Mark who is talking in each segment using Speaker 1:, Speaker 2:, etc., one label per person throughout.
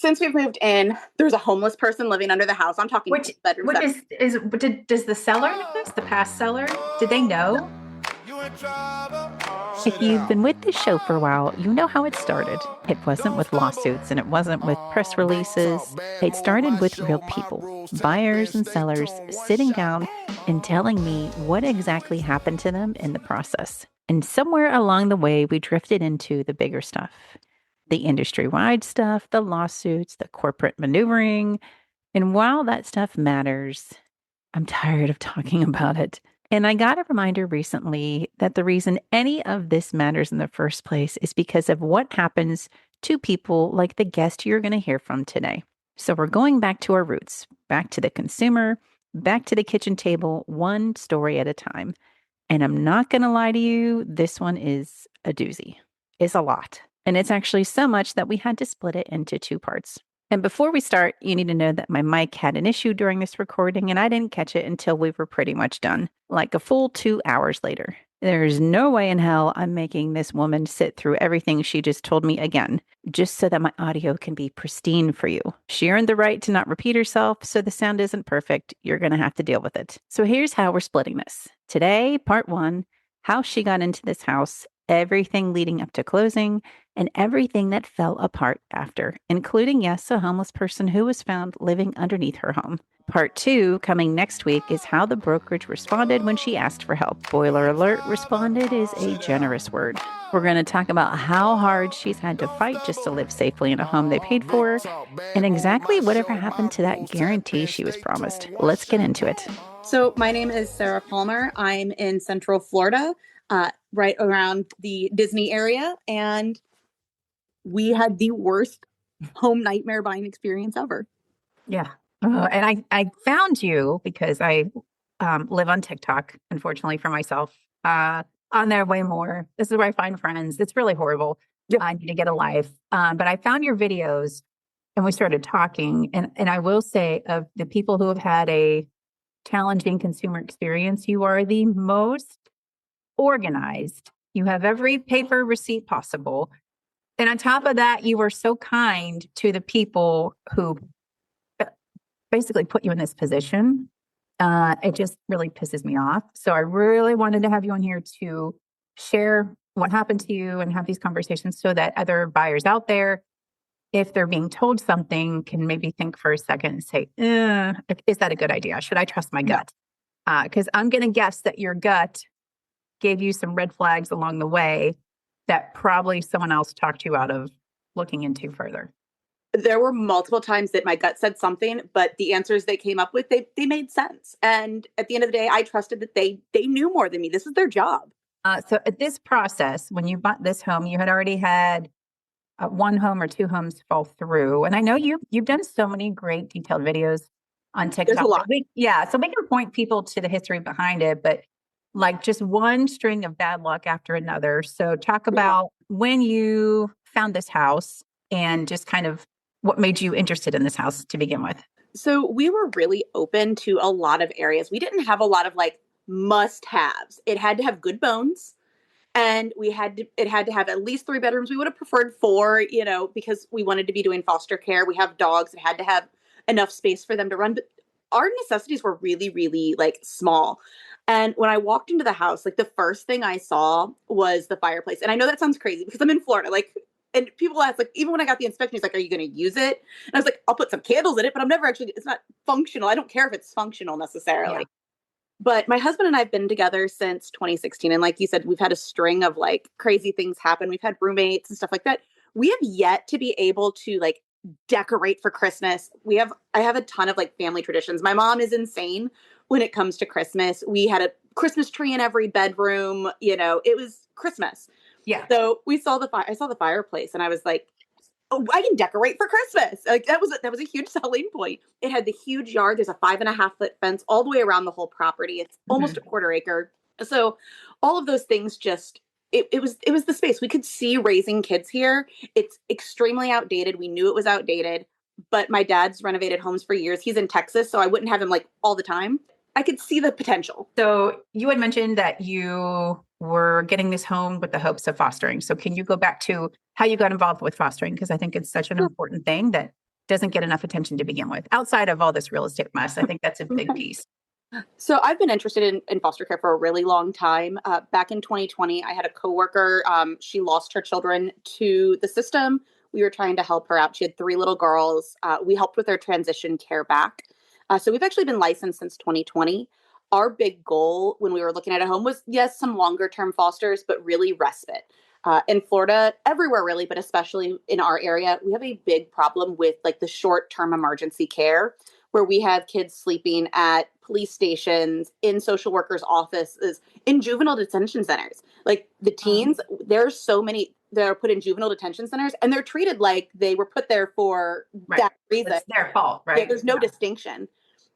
Speaker 1: Since we've moved in, there's a homeless person living under the house. I'm talking
Speaker 2: Which
Speaker 1: bedroom
Speaker 2: which
Speaker 1: set.
Speaker 2: does the seller know this? The past seller? Did they know?
Speaker 3: If you've been with this show for a while, you know how it started. It wasn't with lawsuits and it wasn't with press releases. It started with real people, buyers and sellers, sitting down and telling me what exactly happened to them in the process. And somewhere along the way, we drifted into the bigger stuff, the industry-wide stuff, the lawsuits, the corporate maneuvering. And while that stuff matters, I'm tired of talking about it. And I got a reminder recently that the reason any of this matters in the first place is because of what happens to people like the guest you're going to hear from today. So we're going back to our roots, back to the consumer, back to the kitchen table, one story at a time. And I'm not going to lie to you, this one is a doozy. It's a lot. And it's actually so much that we had to split it into two parts. And before we start, you need to know that my mic had an issue during this recording, and I didn't catch it until we were pretty much done, like a full 2 hours later. There's no way in hell I'm making this woman sit through everything she just told me again, just so that my audio can be pristine for you. She earned the right to not repeat herself, so the sound isn't perfect. You're going to have to deal with it. So here's how we're splitting this. Today, part one, how she got into this house, everything leading up to closing, and everything that fell apart after, including, yes, a homeless person who was found living underneath her home. Part two, coming next week, is how the brokerage responded when she asked for help. Boiler alert, responded is a generous word. We're going to talk about how hard she's had to fight just to live safely in a home they paid for, and exactly whatever happened to that guarantee she was promised. Let's get into it.
Speaker 1: So my name is Sarah Palmer. I'm in Central Florida, right around the Disney area, and we had the worst home nightmare buying experience ever.
Speaker 2: Yeah. And I found you because I live on TikTok, unfortunately for myself. On there way more. This is where I find friends. It's really horrible.
Speaker 1: Yep.
Speaker 2: I need to get a life. But I found your videos and we started talking. And I will say, of the people who have had a challenging consumer experience, you are the most organized. You have every paper receipt possible. And on top of that, you were so kind to the people who basically put you in this position. It just really pisses me off. So I really wanted to have you on here to share what happened to you and have these conversations so that other buyers out there, if they're being told something, can maybe think for a second and say, is that a good idea? Should I trust my gut? Because I'm going to guess that your gut gave you some red flags along the way that probably someone else talked you out of looking into further.
Speaker 1: There were multiple times that my gut said something, but the answers they came up with, they made sense. And at the end of the day, I trusted that they knew more than me. This is their job.
Speaker 2: So at this process, when you bought this home, you had already had one home or two homes fall through. And I know you've done so many great detailed videos on TikTok.
Speaker 1: There's a lot.
Speaker 2: So we can point people to the history behind it, but like just one string of bad luck after another. So talk about when you found this house and just kind of what made you interested in this house to begin with.
Speaker 1: So we were really open to a lot of areas. We didn't have a lot of like must-haves. It had to have good bones, and it had to have at least 3 bedrooms. We would have preferred 4, because we wanted to be doing foster care. We have dogs. It had to have enough space for them to run. But our necessities were really, really like small. And when I walked into the house, like the first thing I saw was the fireplace. And I know that sounds crazy because I'm in Florida, and people ask, like, even when I got the inspection, he's like, are you going to use it? And I was like, I'll put some candles in it, but it's not functional. I don't care if it's functional necessarily. Yeah. But my husband and I have been together since 2016. And like you said, we've had a string of like crazy things happen. We've had roommates and stuff like that. We have yet to be able to like decorate for Christmas. I have a ton of like family traditions. My mom is insane when it comes to Christmas. We had a Christmas tree in every bedroom. It was Christmas.
Speaker 2: Yeah.
Speaker 1: So I saw the fireplace and I was like, oh, I can decorate for Christmas. Like that was a huge selling point. It had the huge yard. There's a 5.5-foot fence all the way around the whole property. It's almost a quarter acre. So all of those things it was the space. We could see raising kids here. It's extremely outdated. We knew it was outdated, but my dad's renovated homes for years. He's in Texas, so I wouldn't have him like all the time. I could see the potential.
Speaker 2: So you had mentioned that you were getting this home with the hopes of fostering. So can you go back to how you got involved with fostering? Because I think it's such an important thing that doesn't get enough attention to begin with, outside of all this real estate mess. I think that's a big piece.
Speaker 1: So I've been interested in foster care for a really long time. Back in 2020, I had a coworker. She lost her children to the system. We were trying to help her out. She had 3 little girls. We helped with their transition care back. So we've actually been licensed since 2020. Our big goal when we were looking at a home was, yes, some longer term fosters, but really respite. In Florida, everywhere really, but especially in our area, we have a big problem with like the short term emergency care where we have kids sleeping at police stations, in social workers' offices, in juvenile detention centers. Like the teens, there's so many that are put in juvenile detention centers and they're treated like they were put there for that reason.
Speaker 2: It's their fault, right?
Speaker 1: Yeah, there's no distinction.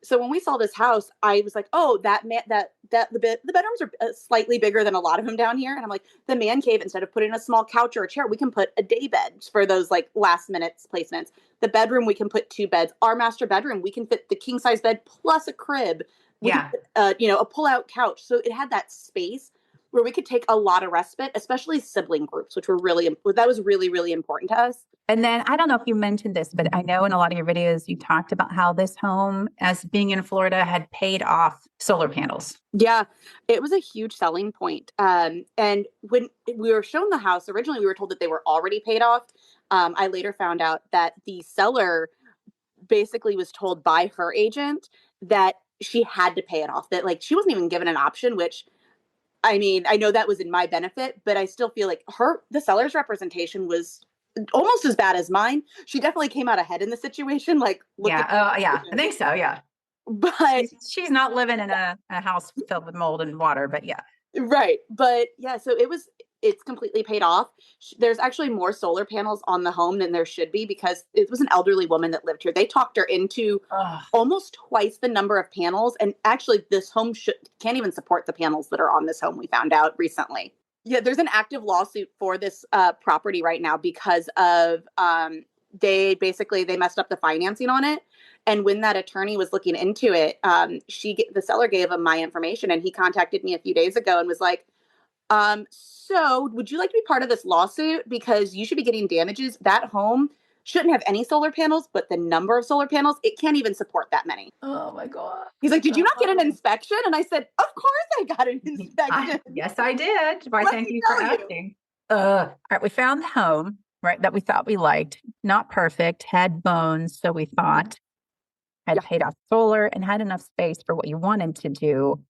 Speaker 1: So when we saw this house, I was like, "Oh, the bedrooms are slightly bigger than a lot of them down here." And I'm like, "The man cave, instead of putting a small couch or a chair, we can put a day bed for those like last minute placements. The bedroom, we can put 2 beds. Our master bedroom, we can fit the king size bed plus a crib. We can put, a pull out couch. So it had that space where we could take a lot of respite, especially sibling groups, which was really, really important to us.
Speaker 2: And then I don't know if you mentioned this, but I know in a lot of your videos, you talked about how this home, as being in Florida, had paid off solar panels.
Speaker 1: Yeah, it was a huge selling point. And when we were shown the house, originally we were told that they were already paid off. I later found out that the seller basically was told by her agent that she had to pay it off, that like she wasn't even given an option, which I mean, I know that was in my benefit, but I still feel like the seller's representation was almost as bad as mine. She definitely came out ahead in the situation. Like,
Speaker 2: I think so. Yeah.
Speaker 1: But
Speaker 2: she's not living in a house filled with mold and water, but yeah.
Speaker 1: Right. But yeah, so it's completely paid off. There's actually more solar panels on the home than there should be because it was an elderly woman that lived here. They talked her into almost twice the number of panels. And actually this home can't even support the panels that are on this home, we found out recently. Yeah, there's an active lawsuit for this property right now because of they messed up the financing on it. And when that attorney was looking into it, the seller gave him my information, and he contacted me a few days ago and was like, so would you like to be part of this lawsuit? Because you should be getting damages. That home shouldn't have any solar panels, but the number of solar panels, it can't even support that many.
Speaker 2: Oh my God.
Speaker 1: He's like, did you not get an inspection? And I said, of course I got an inspection.
Speaker 2: Yes, I did. Why, thank you for asking. All right, we found the home, right, that we thought we liked. Not perfect, had bones, so we thought. Had paid off solar and had enough space for what you wanted to do.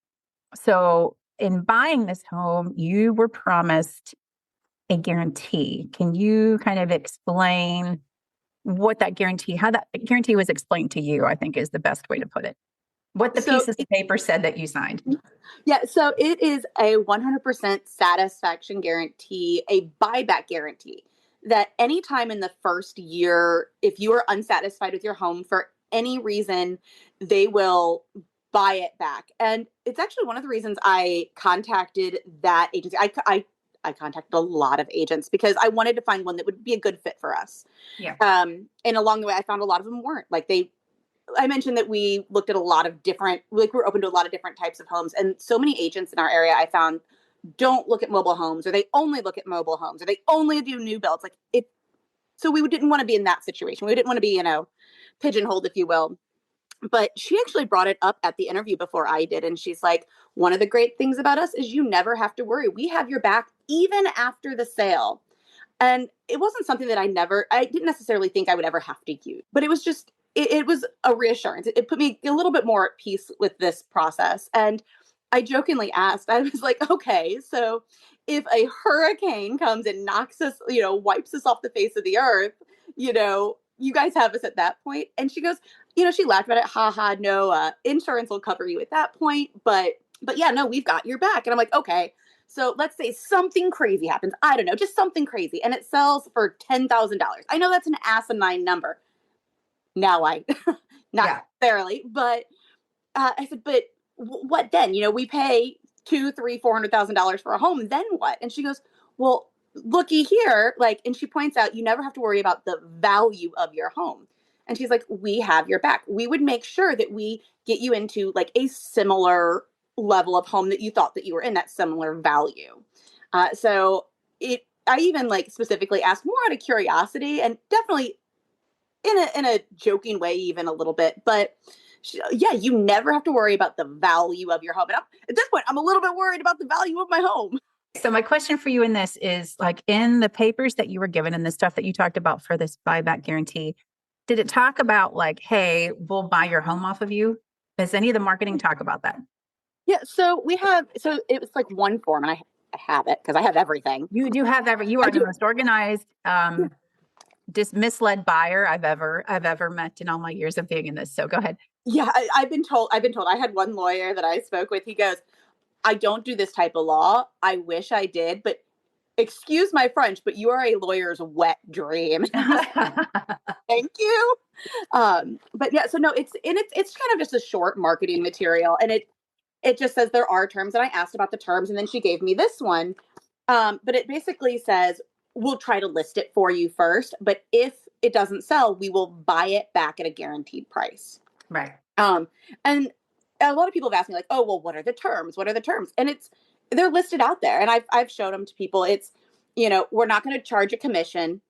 Speaker 2: So in buying this home, you were promised a guarantee. Can you kind of explain how that guarantee was explained to you, I think is the best way to put it. What the pieces of paper said that you signed.
Speaker 1: Yeah, so it is a 100% satisfaction guarantee, a buyback guarantee, that anytime in the first year, if you are unsatisfied with your home for any reason, they will buy it back. And it's actually one of the reasons I contacted that agency. I contacted a lot of agents because I wanted to find one that would be a good fit for us.
Speaker 2: Yeah.
Speaker 1: And along the way, I found a lot of them weren't. Like I mentioned that we looked at a lot of different, like we're open to a lot of different types of homes. And so many agents in our area I found don't look at mobile homes, or they only look at mobile homes, or they only do new builds. So we didn't want to be in that situation. We didn't want to be, pigeonholed, if you will. But she actually brought it up at the interview before I did. And she's like, one of the great things about us is you never have to worry. We have your back even after the sale. And it wasn't something that I didn't necessarily think I would ever have to use, but it was just, it was a reassurance. It put me a little bit more at peace with this process. And I jokingly asked, I was like, okay, so if a hurricane comes and knocks us, wipes us off the face of the earth, you guys have us at that point. And she goes, she laughed about it. Ha ha. No, insurance will cover you at that point. But yeah, no, we've got your back. And I'm like, okay, so let's say something crazy happens. I don't know, just something crazy. And it sells for $10,000. I know that's an asinine number. Not necessarily, but I said, but what then? We pay $200,000, $300,000, $400,000 for a home. Then what? And she goes, well, looky here. And she points out, you never have to worry about the value of your home. And she's like, we have your back. We would make sure that we get you into a similar level of home that you thought that you were in, that similar value. I even specifically asked more out of curiosity, and definitely in a joking way, even a little bit. But yeah, you never have to worry about the value of your home. And at this point, I'm a little bit worried about the value of my home.
Speaker 2: So my question for you in this is, like, in the papers that you were given and the stuff that you talked about for this buyback guarantee, did it talk about like, hey, we'll buy your home off of you? Does any of the marketing talk about that?
Speaker 1: Yeah, so it was like one form, and I have it because I have everything.
Speaker 2: You do have you are the most organized, misled buyer I've ever met in all my years of being in this. So go ahead.
Speaker 1: Yeah, I've been told. I had one lawyer that I spoke with. He goes, "I don't do this type of law. I wish I did, but excuse my French, but you are a lawyer's wet dream." Thank you. But yeah, so no, it's kind of just a short marketing material, and it just says there are terms, and I asked about the terms, and then she gave me this one. But it basically says, we'll try to list it for you first, but if it doesn't sell, we will buy it back at a guaranteed price.
Speaker 2: Right.
Speaker 1: And a lot of people have asked me like, oh, well, what are the terms? What are the terms? And they're listed out there. And I've shown them to people. It's, we're not going to charge a commission,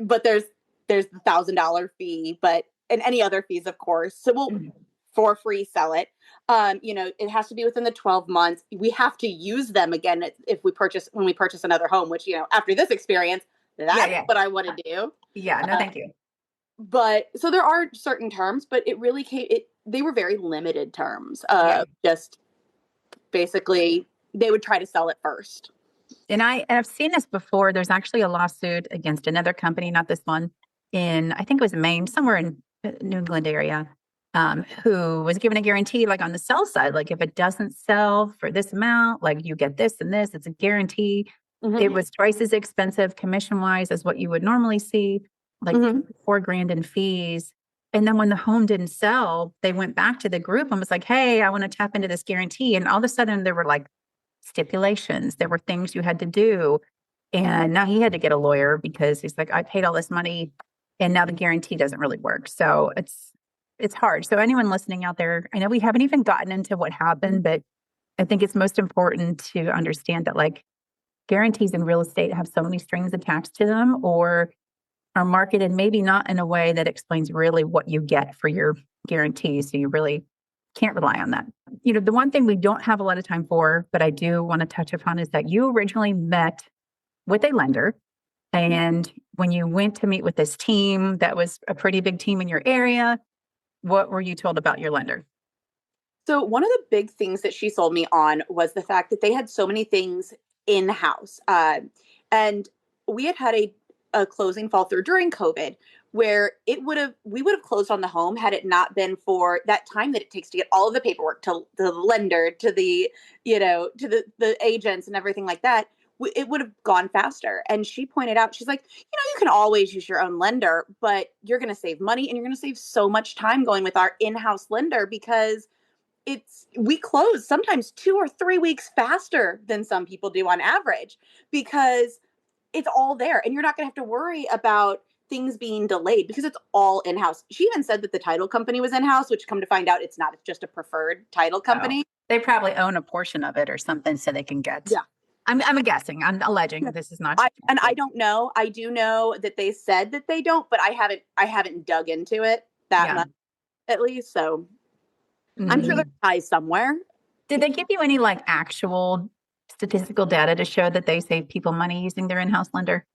Speaker 1: but there's the $1,000 fee, and any other fees, of course. So we'll for free sell it. It has to be within the 12 months. We have to use them again when we purchase another home, which, after this experience, that's what I want to do.
Speaker 2: Yeah, no, thank you.
Speaker 1: But so there are certain terms, but it really they were very limited terms. Just basically they would try to sell it first.
Speaker 2: And I've seen this before. There's actually a lawsuit against another company, not this one, I think it was Maine, somewhere in New England area, who was given a guarantee, like on the sell side, like if it doesn't sell for this amount, like you get this and this, it's a guarantee. Mm-hmm. It was twice as expensive commission wise as what you would normally see, like $4,000 in fees. And then when the home didn't sell, they went back to the group and was like, hey, I want to tap into this guarantee. And all of a sudden there were like stipulations. There were things you had to do. And now he had to get a lawyer because he's like, I paid all this money and now the guarantee doesn't really work. So it's hard. So anyone listening out there, I know we haven't even gotten into what happened, but I think it's most important to understand that like guarantees in real estate have so many strings attached to them, or are marketed maybe not in a way that explains really what you get for your guarantee. So you really can't rely on that. The one thing we don't have a lot of time for, but I do want to touch upon, is that you originally met with a lender. And when you went to meet with this team, that was a pretty big team in your area. What were you told about your lender?
Speaker 1: So one of the big things that she sold me on was the fact that they had so many things in-house. And we had a closing fall through during COVID, where we would have closed on the home had it not been for that time that it takes to get all of the paperwork to the lender, to the, to the agents and everything like that. It would have gone faster. And she pointed out, she's like, you can always use your own lender, but you're going to save money and you're going to save so much time going with our in-house lender, because we close sometimes 2 or 3 weeks faster than some people do on average, because it's all there and you're not going to have to worry about things being delayed because it's all in-house. She even said that the title company was in-house, which come to find out it's not. It's just a preferred title company.
Speaker 2: Oh, they probably own a portion of it or something so they can get.
Speaker 1: Yeah.
Speaker 2: I'm guessing. I'm alleging this is not.
Speaker 1: I don't know. I do know that they said that they don't, but I haven't dug into it that much, at least. So I'm sure there's ties somewhere.
Speaker 2: Did they give you any like actual statistical data to show that they save people money using their in-house lender?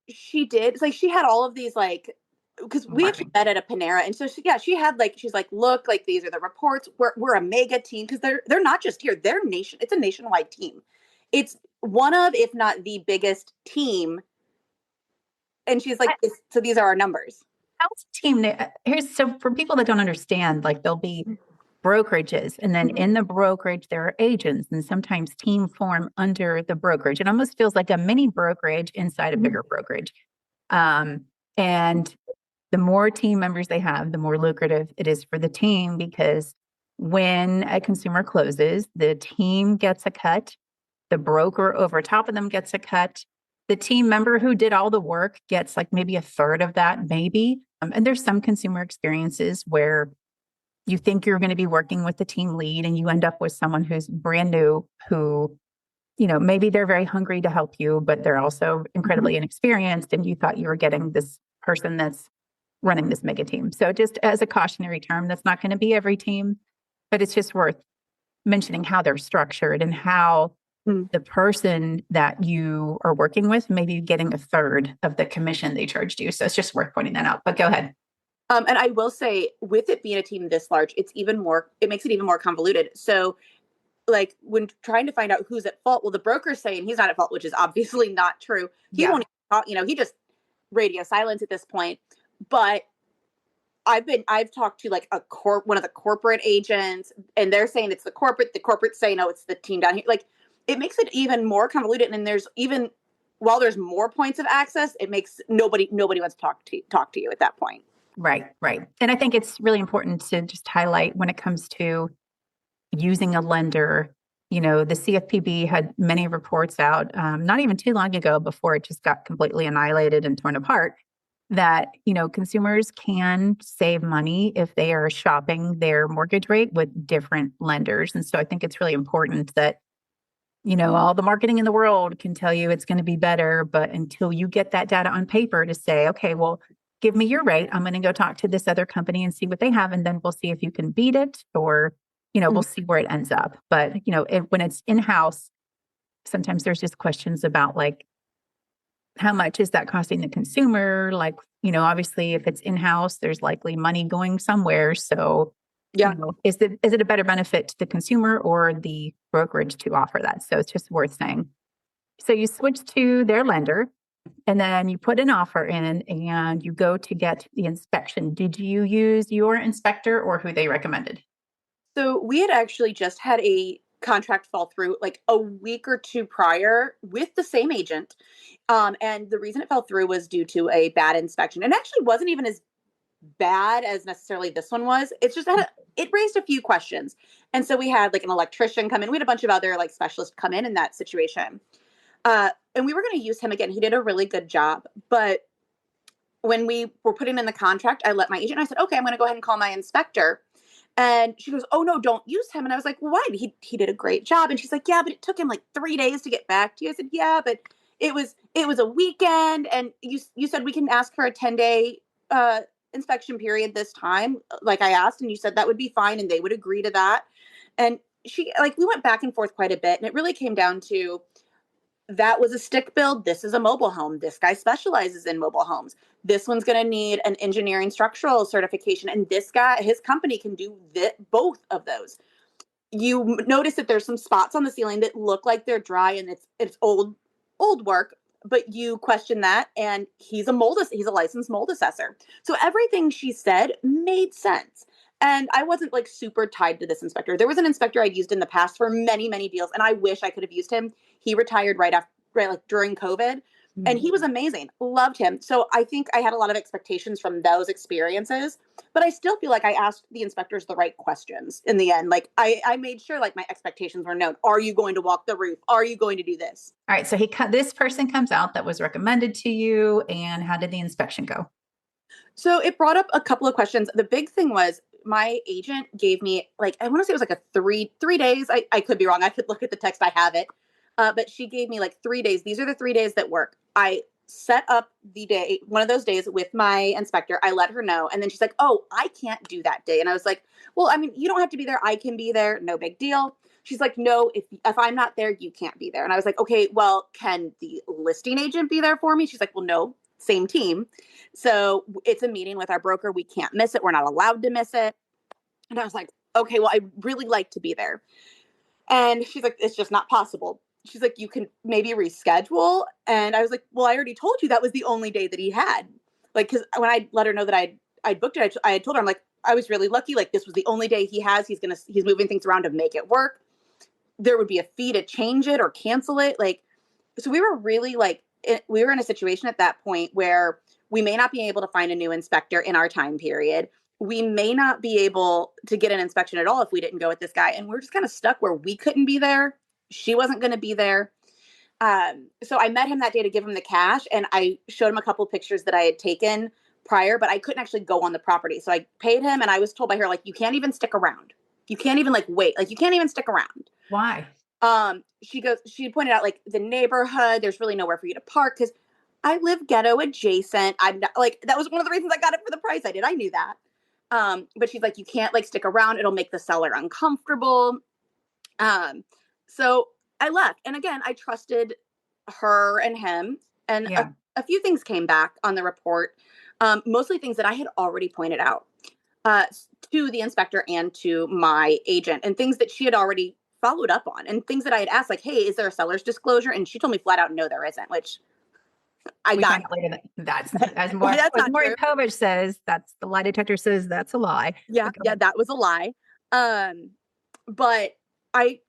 Speaker 1: She did. It's like she had all of these because we actually met at a Panera, and so she had she's like, look, like these are the reports. We're a mega team, because they're not just here. It's a nationwide team. It's one of, if not the biggest team. And she's like, so these are our numbers.
Speaker 2: How's a team? So for people that don't understand, like there'll be brokerages, and then in the brokerage there are agents, and sometimes team form under the brokerage. It almost feels like a mini brokerage inside a bigger brokerage. And the more team members they have, the more lucrative it is for the team, because when a consumer closes, the team gets a cut, the broker over top of them gets a cut, the team member who did all the work gets like maybe a third of that, maybe. And there's some consumer experiences where you think you're going to be working with the team lead and you end up with someone who's brand new, who, maybe they're very hungry to help you, but they're also incredibly inexperienced, and you thought you were getting this person that's running this mega team. So just as a cautionary term, that's not going to be every team, but it's just worth mentioning how they're structured and how the person that you are working with may be getting a third of the commission they charged you. So it's just worth pointing that out. But go ahead.
Speaker 1: And I will say, with it being a team this large, it makes it even more convoluted. So, like, when trying to find out who's at fault, well, the broker's saying he's not at fault, which is obviously not true. He won't even talk, he just radio silence at this point. But I've talked to like one of the corporate agents, and they're saying it's the corporate saying, no, it's the team down here. Like, it makes it even more convoluted. And there's even, while there's more points of access, it makes nobody wants to talk to you at that point.
Speaker 2: Right. And I think it's really important to just highlight when it comes to using a lender, the CFPB had many reports out, not even too long ago before it just got completely annihilated and torn apart, that, consumers can save money if they are shopping their mortgage rate with different lenders. And so I think it's really important that, all the marketing in the world can tell you it's going to be better, but until you get that data on paper to say, okay, well, give me your rate, I'm going to go talk to this other company and see what they have. And then we'll see if you can beat it, or, we'll see where it ends up. But, when it's in-house, sometimes there's just questions about like, how much is that costing the consumer? Like, obviously if it's in-house, there's likely money going somewhere. So, is it a better benefit to the consumer or the brokerage to offer that? So it's just worth saying. So you switch to their lender, and then you put an offer in and you go to get the inspection. Did you use your inspector or who they recommended?
Speaker 1: So we had actually just had a contract fall through like a week or two prior with the same agent. And the reason it fell through was due to a bad inspection. And actually wasn't even as bad as necessarily this one was. It's just that it raised a few questions. And so we had like an electrician come in. We had a bunch of other like specialists come in that situation. And we were going to use him again. He did a really good job. But when we were putting in the contract, I let my agent, I said, okay, I'm going to go ahead and call my inspector. And she goes, oh, no, don't use him. And I was like, well, why? He did a great job. And she's like, yeah, but it took him like 3 days to get back to you. I said, yeah, but it was a weekend. And you said we can ask for a 10-day inspection period this time, like I asked. And you said that would be fine. And they would agree to that. And we went back and forth quite a bit. And it really came down to, that was a stick build. This is a mobile home. This guy specializes in mobile homes. This one's going to need an engineering structural certification. And this guy, his company can do both of those. You notice that there's some spots on the ceiling that look like they're dry and it's old work, but you question that. And he's a licensed mold assessor. So everything she said made sense. And I wasn't like super tied to this inspector. There was an inspector I'd used in the past for many, many deals, and I wish I could have used him. He retired right during COVID, and he was amazing. Loved him. So I think I had a lot of expectations from those experiences, but I still feel like I asked the inspectors the right questions in the end. Like I made sure like my expectations were known. Are you going to walk the roof? Are you going to do this?
Speaker 2: All right. So this person comes out that was recommended to you, and how did the inspection go?
Speaker 1: So it brought up a couple of questions. The big thing was, my agent gave me like, I want to say it was like a three days. I could be wrong. I could look at the text. I have it. But she gave me like 3 days. These are the 3 days that work. I set up one of those days with my inspector. I let her know. And then she's like, oh, I can't do that day. And I was like, well, I mean, you don't have to be there. I can be there. No big deal. She's like, no, if I'm not there, you can't be there. And I was like, okay, well, can the listing agent be there for me? She's like, well, no, same team. So it's a meeting with our broker. We can't miss it. We're not allowed to miss it. And I was like, okay, well, I'd really like to be there. And she's like, it's just not possible. She's like, you can maybe reschedule. And I was like, well, I already told you that was the only day that he had. Like, because when I let her know that I'd booked it, I had told her, I'm like, I was really lucky. Like, this was the only day he has. He's moving things around to make it work. There would be a fee to change it or cancel it. Like, so we were really like, we were in a situation at that point where we may not be able to find a new inspector in our time period. We may not be able to get an inspection at all if we didn't go with this guy. And we're just kind of stuck where we couldn't be there. She wasn't going to be there. So I met him that day to give him the cash, and I showed him a couple pictures that I had taken prior, but I couldn't actually go on the property. So I paid him, and I was told by her, like, you can't even stick around. You can't even like wait. Like, you can't even stick around.
Speaker 2: Why?
Speaker 1: She pointed out like the neighborhood, there's really nowhere for you to park, because I live ghetto adjacent. I'm not like, that was one of the reasons I got it for the price I did. I knew that. But she's like, you can't like stick around. It'll make the seller uncomfortable. So I left. And again, I trusted her and him. And
Speaker 2: Yeah.
Speaker 1: a few things came back on the report, mostly things that I had already pointed out uh, to the inspector and to my agent, and things that she had already followed up on, and things that I had asked, like, hey, is there a seller's disclosure? And she told me flat out, no, there isn't, which I
Speaker 2: We
Speaker 1: got.
Speaker 2: found out later that that's more,
Speaker 1: That's not
Speaker 2: Maury
Speaker 1: true.
Speaker 2: Povich says, that's the lie detector says that's a lie.
Speaker 1: Yeah, yeah, that was a lie. But I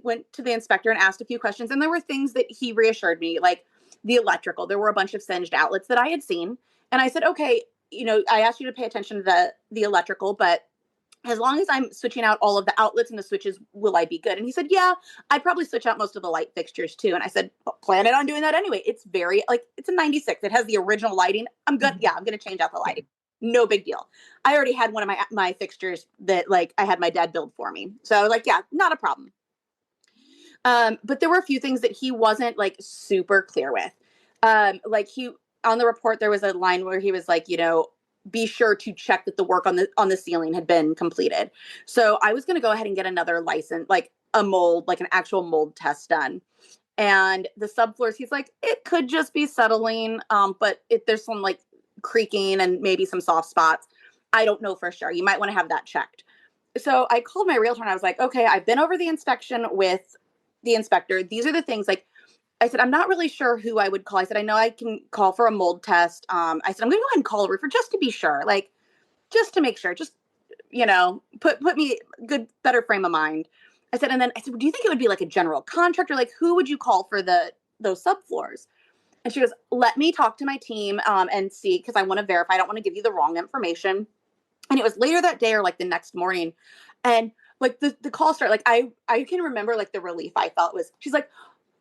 Speaker 1: went to the inspector and asked a few questions, and there were things that he reassured me, like the electrical. There were a bunch of singed outlets that I had seen, and I said, okay, I asked you to pay attention to the electrical, but as long as I'm switching out all of the outlets and the switches, will I be good? And he said, yeah, I'd probably switch out most of the light fixtures too. And I said, well, plan it on doing that anyway. It's very like, it's a 96. It has the original lighting. I'm good. Yeah, I'm going to change out the lighting. No big deal. I already had one of my fixtures that like I had my dad build for me. So I was like, yeah, not a problem. But there were a few things that he wasn't like super clear with. Like on the report, there was a line where he was like, be sure to check that the work on the ceiling had been completed. So I was going to go ahead and get another license, like a mold, like an actual mold test done. And the subfloors, he's like, it could just be settling, but there's some like creaking and maybe some soft spots. I don't know for sure. You might want to have that checked. So I called my realtor and I was like, okay, I've been over the inspection with the inspector. These are the things like, I said, I'm not really sure who I would call. I said, I know I can call for a mold test. I said, I'm going to go ahead and call a roofer just to be sure, like, just to make sure, just, put me better frame of mind. I said, and then I said, do you think it would be like a general contractor? Like, who would you call for those subfloors? And she goes, let me talk to my team and see, because I want to verify. I don't want to give you the wrong information. And it was later that day or like the next morning. And like the call started, like, I can remember like the relief I felt was, she's like,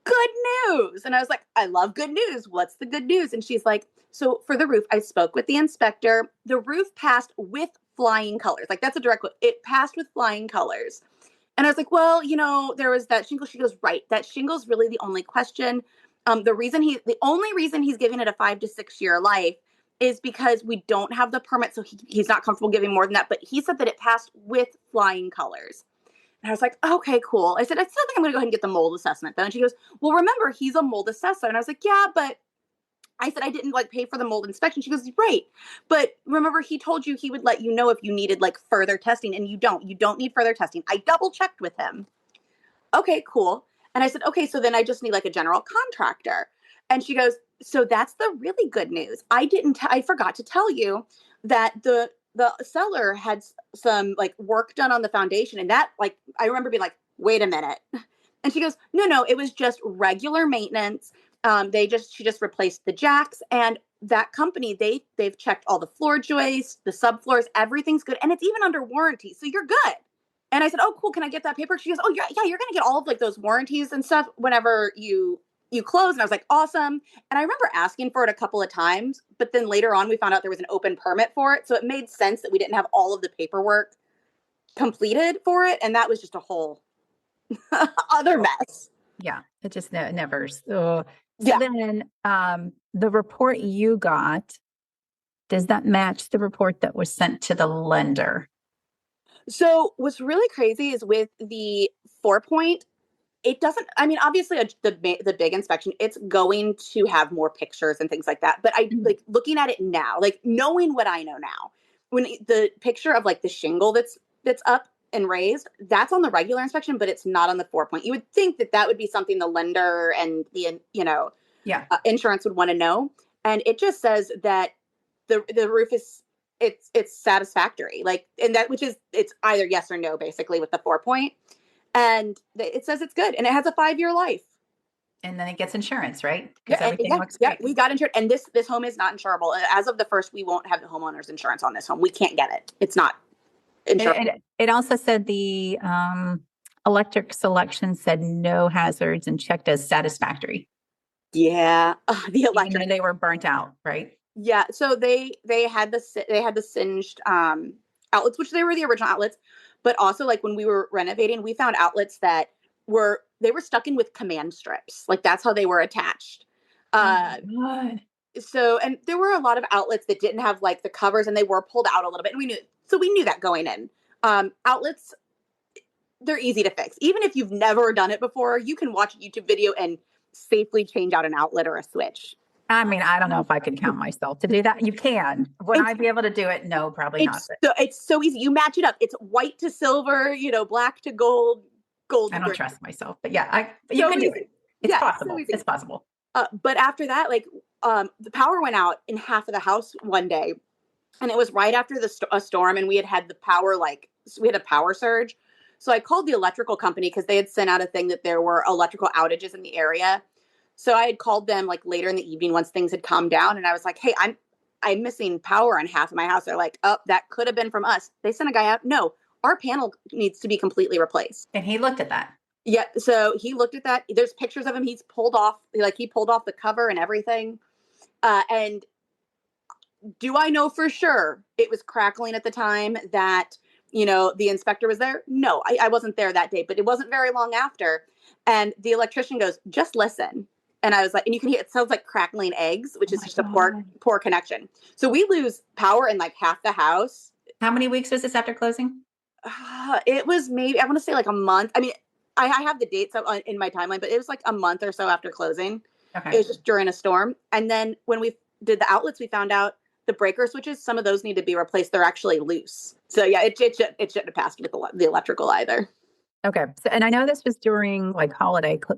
Speaker 1: good news. And I was like, I love good news. What's the good news? And she's like, so for the roof, I spoke with the inspector. The roof passed with flying colors. Like that's a direct quote. It passed with flying colors. And I was like, well, there was that shingle. She goes, right. That shingle's really the only question. The only reason he's giving it a 5 to 6 year life is because we don't have the permit. So he's not comfortable giving more than that. But he said that it passed with flying colors. And I was like, okay, cool. I said, I still think I'm going to go ahead and get the mold assessment though. And she goes, well, remember, he's a mold assessor. And I was like, yeah, but I said, I didn't like pay for the mold inspection. She goes, right. But remember, he told you he would let you know if you needed like further testing, and you don't need further testing. I double checked with him. Okay, cool. And I said, okay, so then I just need like a general contractor. And she goes, so that's the really good news. I forgot to tell you that the seller had some like work done on the foundation. And that like, I remember being like, wait a minute. And she goes, no, it was just regular maintenance. She just replaced the jacks, and that company, they've checked all the floor joists, the subfloors, everything's good. And it's even under warranty. So you're good. And I said, oh, cool. Can I get that paper? She goes, oh, yeah, you're going to get all of like those warranties and stuff whenever you close. And I was like, awesome. And I remember asking for it a couple of times, but then later on we found out there was an open permit for it. So it made sense that we didn't have all of the paperwork completed for it. And that was just a whole other mess.
Speaker 2: Yeah. It just never. So
Speaker 1: Yeah.
Speaker 2: then the report you got, does that match the report that was sent to the lender?
Speaker 1: So what's really crazy is with the 4-point, it doesn't, I mean, obviously the big inspection, it's going to have more pictures and things like that. But I like looking at it now, like knowing what I know now, when the picture of like the shingle that's up and raised, that's on the regular inspection, but it's not on the 4-point. You would think that would be something the lender and the, insurance would want to know. And it just says that the roof is, it's satisfactory, like, and that, which is, it's either yes or no, basically with the 4-point. And it says it's good, and it has a 5-year life.
Speaker 2: And then it gets insurance, right?
Speaker 1: Yeah,
Speaker 2: Everything looks great.
Speaker 1: we got insured, and this home is not insurable. As of the first, we won't have the homeowner's insurance on this home. We can't get it. It's not insurable.
Speaker 2: It also said the electric selection said no hazards and checked as satisfactory.
Speaker 1: Yeah, the electric.
Speaker 2: Even though they were burnt out, right?
Speaker 1: Yeah, so they had the singed outlets, which they were the original outlets, but also like when we were renovating, we found outlets that were stuck in with command strips. Like that's how they were attached.
Speaker 2: Oh my God.
Speaker 1: So, and there were a lot of outlets that didn't have like the covers, and they were pulled out a little bit, and we knew that going in. Outlets, they're easy to fix. Even if you've never done it before, you can watch a YouTube video and safely change out an outlet or a switch.
Speaker 2: I mean, I don't know if I can count myself to do that. You can. Would I be able to do it? No, probably not.
Speaker 1: It's so easy. You match it up. It's white to silver, black to gold, gold to
Speaker 2: I don't
Speaker 1: gray.
Speaker 2: trust myself, but yeah, you can do it. It's possible.
Speaker 1: So
Speaker 2: it's possible.
Speaker 1: But after that, the power went out in half of the house one day, and it was right after a storm, and we had the power, we had a power surge. So I called the electrical company because they had sent out a thing that there were electrical outages in the area. So I had called them later in the evening once things had calmed down, and I was like, "Hey, I'm missing power on half of my house." They're like, "Oh, that could have been from us." They sent a guy out. No, our panel needs to be completely replaced.
Speaker 2: And he looked at that.
Speaker 1: Yeah, so he looked at that. There's pictures of him. He pulled off the cover and everything. And do I know for sure it was crackling at the time that the inspector was there? No, I wasn't there that day, but it wasn't very long after. And the electrician goes, "Just listen." And I was like, and you can hear, it sounds like crackling eggs, which is just a poor connection. So we lose power in half the house.
Speaker 2: How many weeks was this after closing?
Speaker 1: It was maybe, I want to say a month. I mean, I have the dates up in my timeline, but it was a month or so after closing. Okay. It was just during a storm. And then when we did the outlets, we found out the breaker switches, some of those need to be replaced. They're actually loose. So yeah, it shouldn't have passed with the electrical either.
Speaker 2: Okay. So, and I know this was during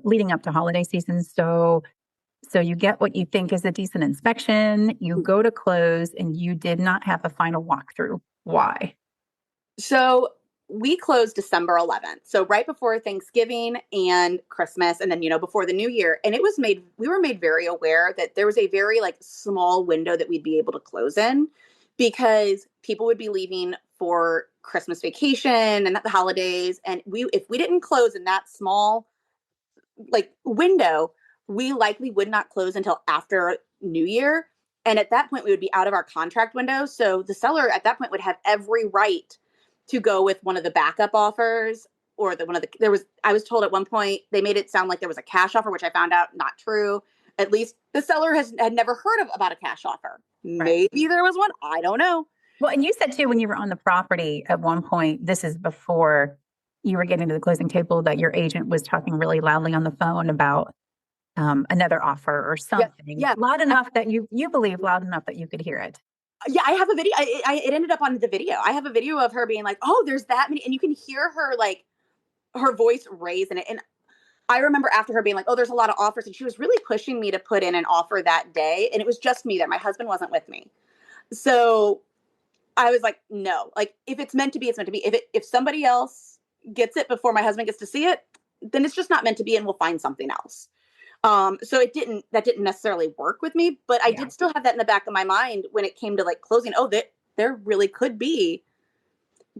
Speaker 2: leading up to holiday season. So you get what you think is a decent inspection, you go to close, and you did not have a final walkthrough. Why?
Speaker 1: So we closed December 11th. So right before Thanksgiving and Christmas, and then, before the new year. And we were made very aware that there was a very small window that we'd be able to close in, because people would be leaving for Christmas vacation and the holidays. And if we didn't close in that small window, we likely would not close until after New Year. And at that point, we would be out of our contract window. So the seller at that point would have every right to go with one of the backup offers, or I was told at one point they made it sound like there was a cash offer, which I found out not true. At least the seller had never heard about a cash offer. Right. Maybe there was one. I don't know.
Speaker 2: Well, and you said too, when you were on the property at one point, this is before you were getting to the closing table, that your agent was talking really loudly on the phone about another offer or something.
Speaker 1: Yeah.
Speaker 2: Loud enough that you believe loud enough that you could hear it.
Speaker 1: Yeah, I have a video. It ended up on the video. I have a video of her being like, "Oh, there's that many," and you can hear her her voice raise in it. And I remember after her being like, "Oh, there's a lot of offers," and she was really pushing me to put in an offer that day. And it was just me there. My husband wasn't with me, so I was like, "No, if it's meant to be, it's meant to be. If somebody else gets it before my husband gets to see it, then it's just not meant to be, and we'll find something else." So that didn't necessarily work with me, but I did still have that in the back of my mind when it came to closing. Oh, there really could be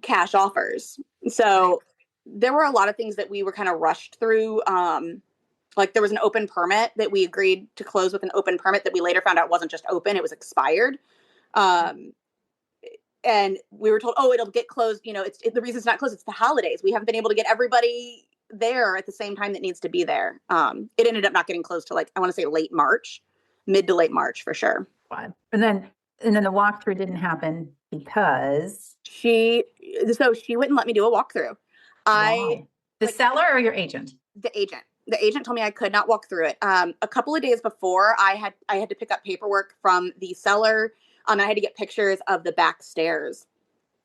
Speaker 1: cash offers. So there were a lot of things that we were kind of rushed through. There was an open permit that we agreed to close with, an open permit that we later found out wasn't just open, it was expired. And we were told, "Oh, it'll get closed. The reason it's not closed, it's the holidays. We haven't been able to get everybody there at the same time that needs to be there." It ended up not getting closed till I want to say mid to late March for sure.
Speaker 2: And then the walkthrough didn't happen because
Speaker 1: she wouldn't let me do a walkthrough.
Speaker 2: The seller or your agent?
Speaker 1: The agent. The agent told me I could not walk through it. A couple of days before, I had to pick up paperwork from the seller. I had to get pictures of the back stairs.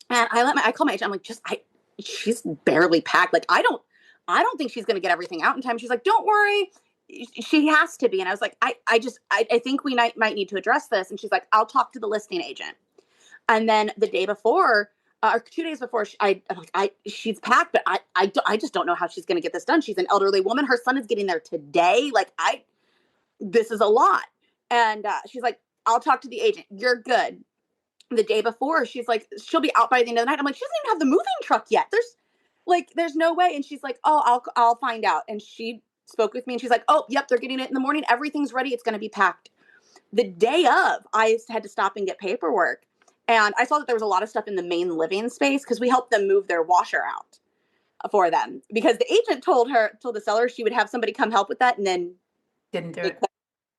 Speaker 1: And I called my agent. I'm like, she's barely packed. I don't think she's going to get everything out in time. She's like, "Don't worry. She has to be." And I was like, I think we might need to address this. And she's like, "I'll talk to the listing agent." And then the day before, or 2 days before, she's packed, but I just don't know how she's going to get this done. She's an elderly woman. Her son is getting there today. This is a lot. And she's like, "I'll talk to the agent. You're good." The day before, she's like, she'll be out by the end of the night. I'm like, she doesn't even have the moving truck yet. There's no way. And she's like, "Oh, I'll find out." And she spoke with me, and she's like, "Oh, yep, they're getting it in the morning. Everything's ready. It's going to be packed." The day of, I had to stop and get paperwork. And I saw that there was a lot of stuff in the main living space because we helped them move their washer out for them, because the agent told the seller she would have somebody come help with that, and then
Speaker 2: didn't do it.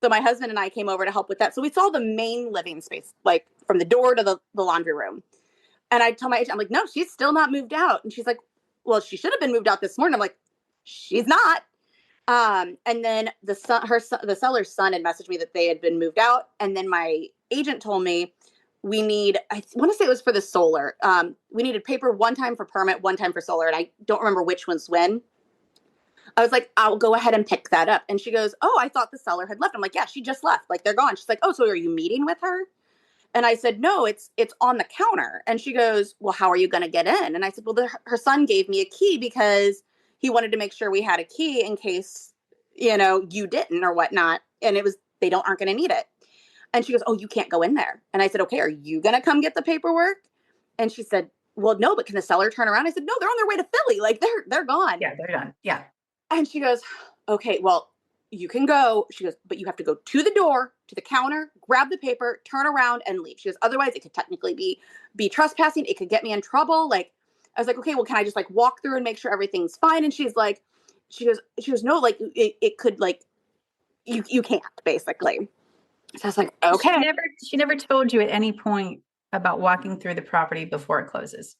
Speaker 1: So my husband and I came over to help with that. So we saw the main living space, like from the door to the laundry room. And I told my agent, I'm like, no, she's still not moved out. And she's like, well, she should have been moved out this morning. I'm like, she's not. And then the seller's son had messaged me that they had been moved out. And then my agent told me I want to say it was for the solar. We needed paper one time for permit, one time for solar. And I don't remember which one's when. I was like, I'll go ahead and pick that up. And she goes, oh, I thought the seller had left. I'm like, yeah, she just left. Like, they're gone. She's like, oh, so are you meeting with her? And I said, no, it's on the counter. And she goes, well, how are you going to get in? And I said, well, her son gave me a key because he wanted to make sure we had a key in case, you didn't or whatnot. And they aren't going to need it. And she goes, oh, you can't go in there. And I said, okay, are you going to come get the paperwork? And she said, well, no, but can the seller turn around? I said, no, they're on their way to Philly. Like they're gone.
Speaker 2: Yeah, they're done. Yeah.
Speaker 1: And she goes, okay, well, you can go. She goes, but you have to go to the door, to the counter, grab the paper, turn around and leave. She goes, otherwise it could technically be trespassing. It could get me in trouble. Like, I was like, okay, well, can I just like walk through and make sure everything's fine? And she goes, no, like it could like, you can't basically. So I was like, okay.
Speaker 2: She never told you at any point about walking through the property before it closes.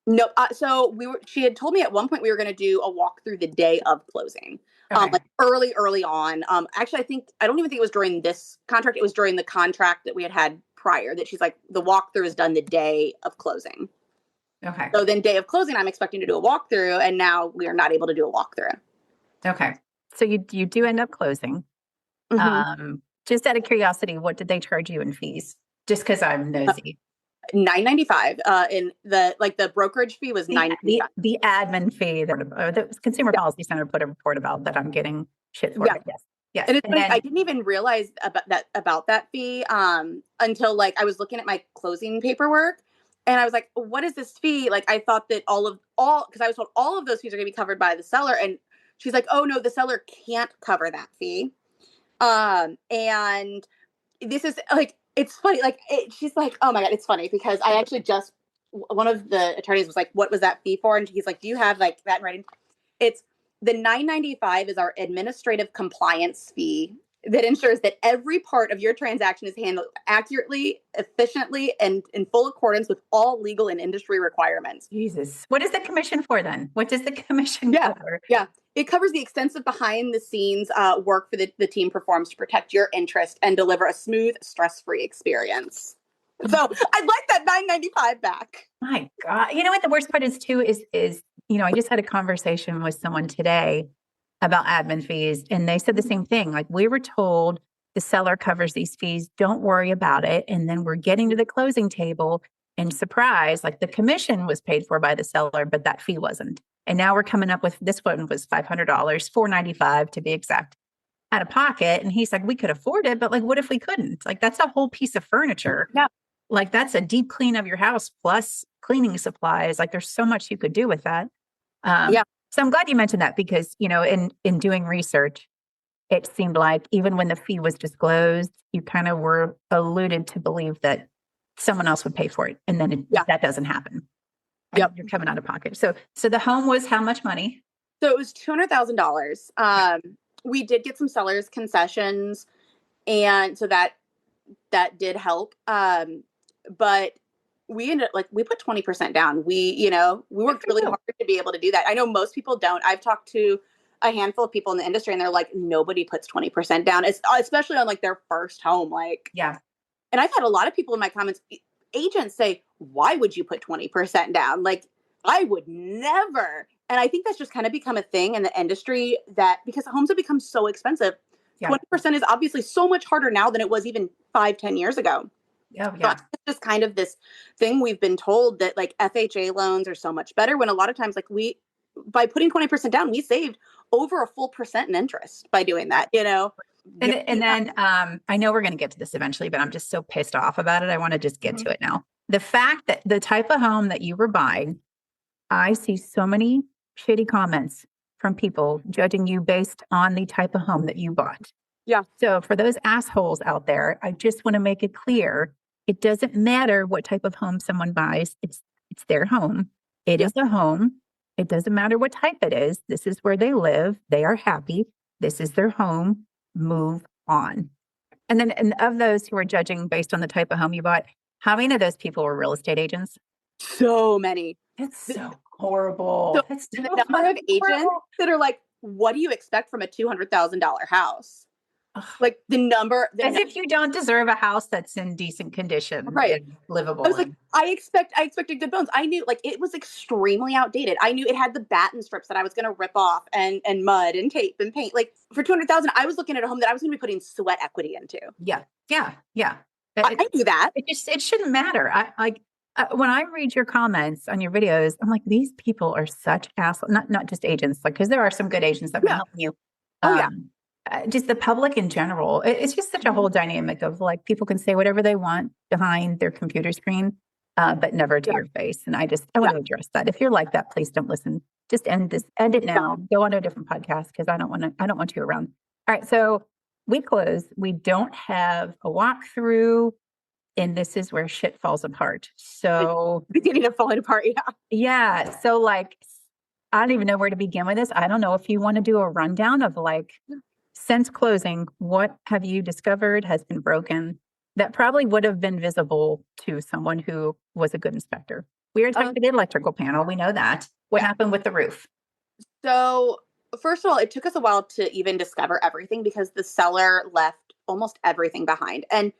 Speaker 1: No. So she had told me at one point we were going to do a walkthrough the day of closing.
Speaker 2: Okay.
Speaker 1: Like early on. Actually, I don't even think it was during this contract. It was during the contract that we had prior that she's like, the walkthrough is done the day of closing.
Speaker 2: Okay.
Speaker 1: So then day of closing, I'm expecting to do a walkthrough, and now we are not able to do a walkthrough.
Speaker 2: Okay. So you do end up closing.
Speaker 1: Mm-hmm.
Speaker 2: Just out of curiosity, what did they charge you in fees? Just because I'm nosy.
Speaker 1: $9.95. In the brokerage fee was $9.95.
Speaker 2: The admin fee that the Consumer Policy Center put a report about that I'm getting shit for.
Speaker 1: Yeah.
Speaker 2: Yes.
Speaker 1: And it's funny, I didn't even realize about that fee until like I was looking at my closing paperwork, and I was like, what is this fee? Like I thought that because I was told all of those fees are going to be covered by the seller, and she's like, oh no, the seller can't cover that fee. And this is like, it's funny. Like she's like, oh my God, it's funny because I actually one of the attorneys was like, what was that fee for? And he's like, do you have like that in writing? It's the $9.95 is our administrative compliance fee that ensures that every part of your transaction is handled accurately, efficiently, and in full accordance with all legal and industry requirements.
Speaker 2: Jesus. What is the commission for then? What does the commission cover?
Speaker 1: Yeah. It covers the extensive behind the scenes work for the team performs to protect your interest and deliver a smooth, stress-free experience. So I'd like that $9.95 back.
Speaker 2: My God. You know what the worst part is too is I just had a conversation with someone today about admin fees, and they said the same thing. Like, we were told the seller covers these fees, don't worry about it. And then we're getting to the closing table and surprise, like the commission was paid for by the seller, but that fee wasn't. And now we're coming up with, this one was $500, $495 to be exact, out of pocket. And he's like, we could afford it, but like, what if we couldn't? Like, that's a whole piece of furniture.
Speaker 1: Yeah.
Speaker 2: Like, that's a deep clean of your house plus cleaning supplies. Like, there's so much you could do with that.
Speaker 1: Yeah.
Speaker 2: So I'm glad you mentioned that because, in doing research, it seemed like even when the fee was disclosed, you kind of were alluded to believe that someone else would pay for it. And then that doesn't happen.
Speaker 1: Yep.
Speaker 2: You're coming out of pocket. So the home was how much money?
Speaker 1: So it was $200,000. We did get some sellers concessions, and so that did help. But we ended up, we put 20% down. We worked really hard to be able to do that. I know most people don't. I've talked to a handful of people in the industry, and they're like, nobody puts 20% down, especially on like their first home. Like,
Speaker 2: yeah.
Speaker 1: And I've had a lot of people in my comments, agents say, why would you put 20% down? Like, I would never. And I think that's just kind of become a thing in the industry because homes have become so expensive. Yeah. 20% is obviously so much harder now than it was even 5-10 years ago.
Speaker 2: Yeah. So
Speaker 1: it's just kind of this thing we've been told that like FHA loans are so much better, when a lot of times like by putting 20% down, we saved over a full percent in interest by doing that,
Speaker 2: And then I know we're going to get to this eventually, but I'm just so pissed off about it. I want to just get to it now. The fact that the type of home that you were buying, I see so many shitty comments from people judging you based on the type of home that you bought.
Speaker 1: Yeah.
Speaker 2: So for those assholes out there, I just want to make it clear. It doesn't matter what type of home someone buys. It's their home. It is a home. It doesn't matter what type it is. This is where they live. They are happy. This is their home. Move on. And of those who are judging based on the type of home you bought, how many of those people were real estate agents?
Speaker 1: So many.
Speaker 2: It's so horrible.
Speaker 1: So
Speaker 2: It's
Speaker 1: the
Speaker 2: so
Speaker 1: number of
Speaker 2: fucking
Speaker 1: agents
Speaker 2: horrible.
Speaker 1: that are like, what do you expect from a $200,000 house?
Speaker 2: Ugh.
Speaker 1: Like
Speaker 2: As if you don't deserve a house that's in decent condition
Speaker 1: right.
Speaker 2: and livable.
Speaker 1: I was like, I expected good bones. I knew like it was extremely outdated. I knew it had the batten strips that I was going to rip off and mud and tape and paint. Like for 200,000, I was looking at a home that I was going to be putting sweat equity into.
Speaker 2: Yeah.
Speaker 1: I knew that.
Speaker 2: It shouldn't matter. When I read your comments on your videos, I'm like, these people are such assholes. Not just agents, like because there are some good agents that will help you.
Speaker 1: Oh yeah.
Speaker 2: Just the public in general. It's just such a whole dynamic of like people can say whatever they want behind their computer screen, but never to your face. And I want to address that. If you're like that, please don't listen. Just end it now. Go on to a different podcast because I don't want you around. All right. So we close. We don't have a walkthrough. And this is where shit falls apart. So
Speaker 1: beginning of falling apart. Yeah.
Speaker 2: Yeah. So like, I don't even know where to begin with this. I don't know if you want to do a rundown of like, since closing, what have you discovered has been broken that probably would have been visible to someone who was a good inspector? We already talked about the electrical panel. We know that. What happened with the roof?
Speaker 1: So first of all, it took us a while to even discover everything because the seller left almost everything behind. And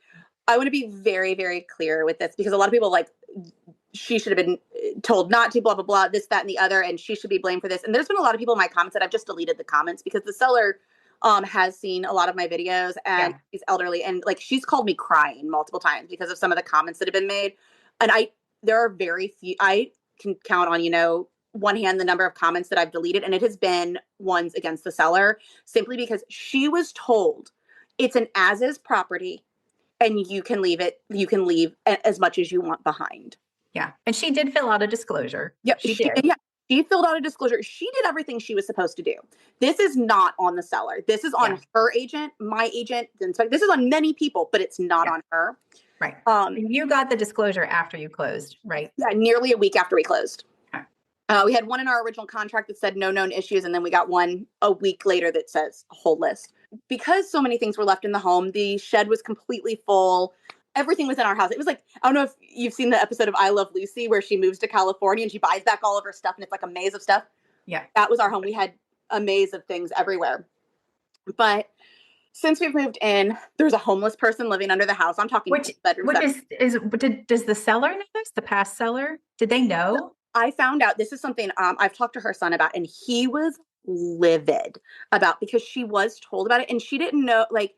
Speaker 1: I want to be very, very clear with this because a lot of people like, she should have been told not to, blah, blah, blah, this, that, and the other, and she should be blamed for this. And there's been a lot of people in my comments that I've just deleted the comments because the seller has seen a lot of my videos and she's elderly. And like, she's called me crying multiple times because of some of the comments that have been made. And there are very few, I can count on, one hand, the number of comments that I've deleted. And it has been ones against the seller simply because she was told it's an as-is property. And you can leave as much as you want behind.
Speaker 2: Yeah. And she did fill out a disclosure.
Speaker 1: Yep.
Speaker 2: She did.
Speaker 1: Yeah. She filled out a disclosure. She did everything she was supposed to do. This is not on the seller. This is on her agent, my agent, the inspector. This is on many people, but it's not on her.
Speaker 2: Right. You got the disclosure after you closed, right?
Speaker 1: Yeah. Nearly a week after we closed. Okay. We had one in our original contract that said no known issues. And then we got one a week later that says a whole list. Because so many things were left in the home, the shed was completely full. Everything was in our house. It was like, I don't know if you've seen the episode of I Love Lucy where she moves to California and she buys back all of her stuff and it's like a maze of stuff.
Speaker 2: Yeah.
Speaker 1: That was our home. We had a maze of things everywhere. But since we've moved in, there's a homeless person living under the house. I'm talking bedrooms.
Speaker 2: Does the seller know this? The past seller? Did they know?
Speaker 1: I found out this is something I've talked to her son about, and he was livid about because she was told about it and she didn't know, like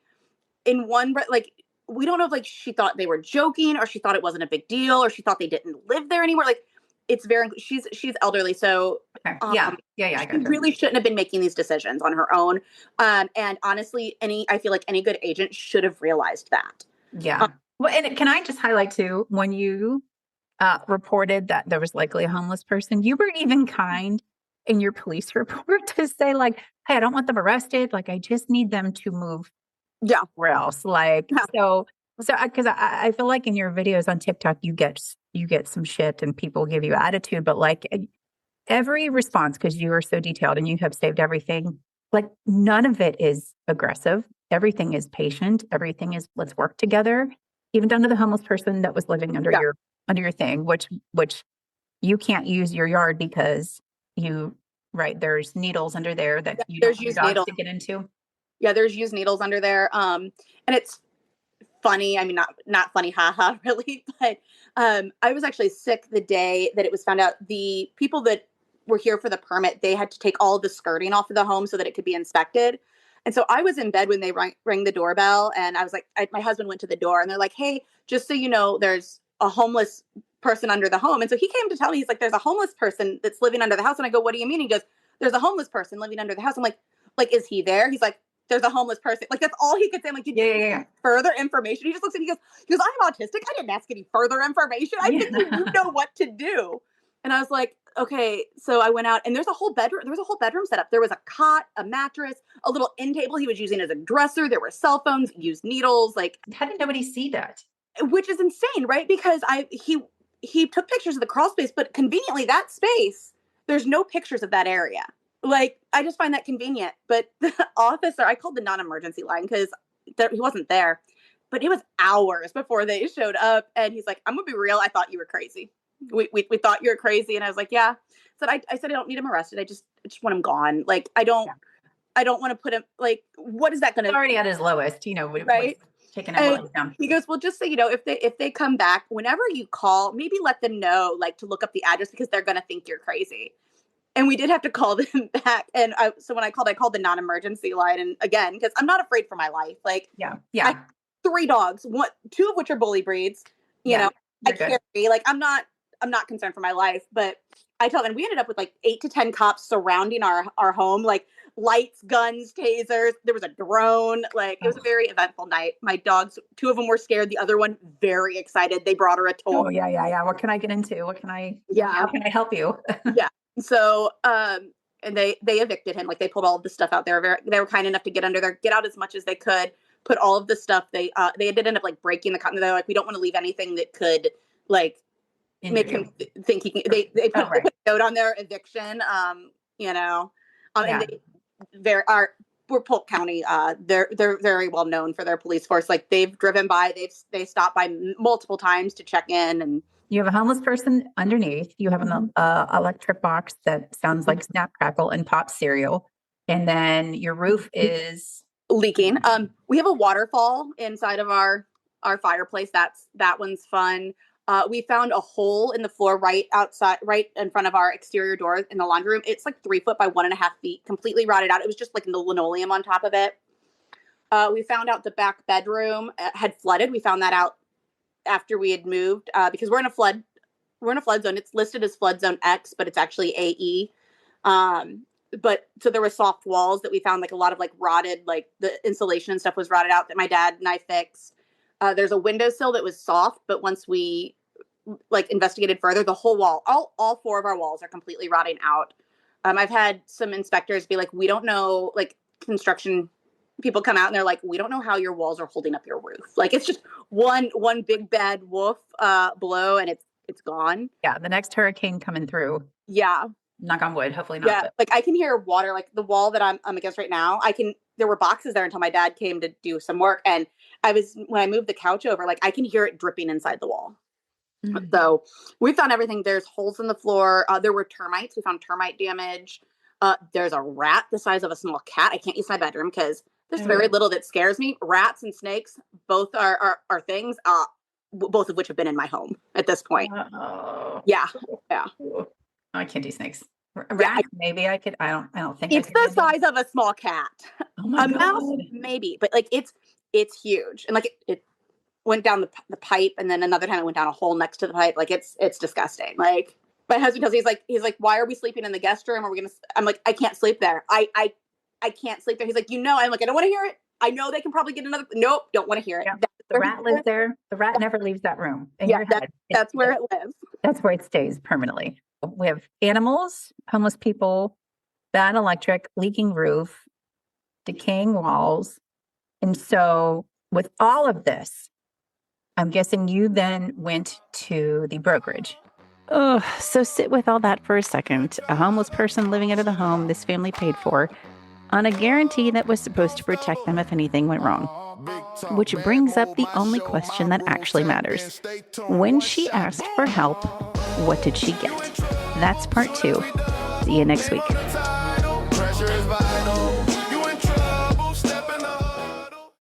Speaker 1: in one, like, we don't know if like she thought they were joking or she thought it wasn't a big deal or she thought they didn't live there anymore. Like it's very, she's elderly. So
Speaker 2: okay. I
Speaker 1: she really shouldn't have been making these decisions on her own. And honestly, I feel like any good agent should have realized that.
Speaker 2: Yeah. Well, and can I just highlight too, when you reported that there was likely a homeless person, you were even kind in your police report to say like, hey, I don't want them arrested. Like, I just need them to move where else. Like, so because I feel like in your videos on TikTok, you get some shit and people give you attitude, but like every response, because you are so detailed and you have saved everything, like none of it is aggressive. Everything is patient. Everything is let's work together. Even down to the homeless person that was living under your thing, which you can't use your yard because there's needles under there that you don't want your dogs to get into.
Speaker 1: Yeah, there's used needles under there. And it's funny. I mean, not funny, haha, really. But I was actually sick the day that it was found out. The people that were here for the permit, they had to take all of the skirting off of the home so that it could be inspected. And so I was in bed when they rang the doorbell, and I was like, my husband went to the door, and they're like, "Hey, just so you know, there's a homeless person under the home." And so he came to tell me, he's like, "There's a homeless person that's living under the house." And I go, "What do you mean?" He goes, "There's a homeless person living under the house." I'm like, is he there? He's like, "There's a homeless person." Like, that's all he could say. I'm like, "Did you get further information?" He just looks at me, he goes, "I'm autistic. I didn't ask any further information. I think you know what to do." And I was like, okay. So I went out, and there's a whole bedroom. There was a whole bedroom set up. There was a cot, a mattress, a little end table he was using as a dresser. There were cell phones, used needles. Like,
Speaker 2: how did nobody see that?
Speaker 1: Which is insane, right? Because he took pictures of the crawl space, but conveniently that space, there's no pictures of that area. Like, I just find that convenient. But the officer, I called the non-emergency line because he wasn't there. but it was hours before they showed up. And he's like, I'm gonna be real, I thought you were crazy. We thought you were crazy. And I was like, yeah. I said I don't need him arrested. I just want him gone. Like I don't want to put him, like, what is that gonna
Speaker 2: already at his lowest,
Speaker 1: right?
Speaker 2: Taking him really down.
Speaker 1: He goes, well, just so you know, if they come back, whenever you call, maybe let them know, like, to look up the address because they're gonna think you're crazy. And we did have to call them back. And so when I called the non-emergency line. And again, because I'm not afraid for my life. Like,
Speaker 2: yeah.
Speaker 1: I have 3 dogs, 2 of which are bully breeds. You know, I carry, like, I'm not concerned for my life. But I tell them, we ended up with like 8 to 10 cops surrounding our home, like lights, guns, tasers. There was a drone. Like, it was a very eventful night. My dogs, 2 of them were scared. The other one, very excited. They brought her a toy.
Speaker 2: Oh, yeah. What can I get into? How can I help you?
Speaker 1: Yeah. So, and they evicted him. Like, they pulled all of the stuff out there. They were kind enough to get out as much as they could, put all of the stuff. They did end up like breaking the cotton. They're like, we don't want to leave anything that could like make him think he can. They put a note on their eviction. And we're Polk County. They're very well known for their police force. Like, they've driven by, they stopped by multiple times to check in. And
Speaker 2: you have a homeless person underneath. You have an electric box that sounds like Snap, Crackle, and Pop cereal. And then your roof is
Speaker 1: leaking. We have a waterfall inside of our fireplace. That one's fun. We found a hole in the floor right outside, right in front of our exterior door in the laundry room. It's like 3 foot by 1.5 feet, completely rotted out. It was just like the linoleum on top of it. We found out the back bedroom had flooded. We found that out after we had moved, because we're in a flood zone. It's listed as flood zone X, but it's actually AE. But so there were soft walls that we found, like a lot of like rotted, like the insulation and stuff was rotted out that my dad and I fixed. There's a windowsill that was soft, but once we like investigated further, the whole wall, all 4 of our walls are completely rotting out. I've had some inspectors be like, we don't know, like construction people come out and they're like, we don't know how your walls are holding up your roof. Like, it's just one big bad woof blow and it's gone.
Speaker 2: Yeah, the next hurricane coming through.
Speaker 1: Yeah.
Speaker 2: Knock on wood, hopefully not.
Speaker 1: Yeah, like I can hear water, like the wall that I'm against right now. There were boxes there until my dad came to do some work. And when I moved the couch over, like I can hear it dripping inside the wall. Mm-hmm. So we found everything. There's holes in the floor. There were termites. We found termite damage. There's a rat the size of a small cat. I can't use my bedroom because there's very little that scares me. Rats and snakes, both are things, both of which have been in my home at this point. Yeah.
Speaker 2: I can't do snakes. Rats, maybe I could. I don't think
Speaker 1: it's the size of a small cat.
Speaker 2: Oh my God.
Speaker 1: Mouse, maybe, but like it's huge, and like it went down the pipe, and then another time it went down a hole next to the pipe. Like it's disgusting. Like my husband tells me, he's like, why are we sleeping in the guest room? I'm like, I can't sleep there. I can't sleep there. He's like, I'm like, I don't want to hear it. I know they can probably get another. Nope, don't want to hear it.
Speaker 2: Yeah, the rat lives there. The rat never leaves that room.
Speaker 1: That's where it lives.
Speaker 2: That's where it stays permanently. We have animals, homeless people, bad electric, leaking roof, decaying walls. And so with all of this, I'm guessing you then went to the brokerage.
Speaker 3: Oh, so sit with all that for a second. A homeless person living out of the home this family paid for on a guarantee that was supposed to protect them if anything went wrong. Which brings up the only question that actually matters. When she asked for help, what did she get? That's part 2. See you next week.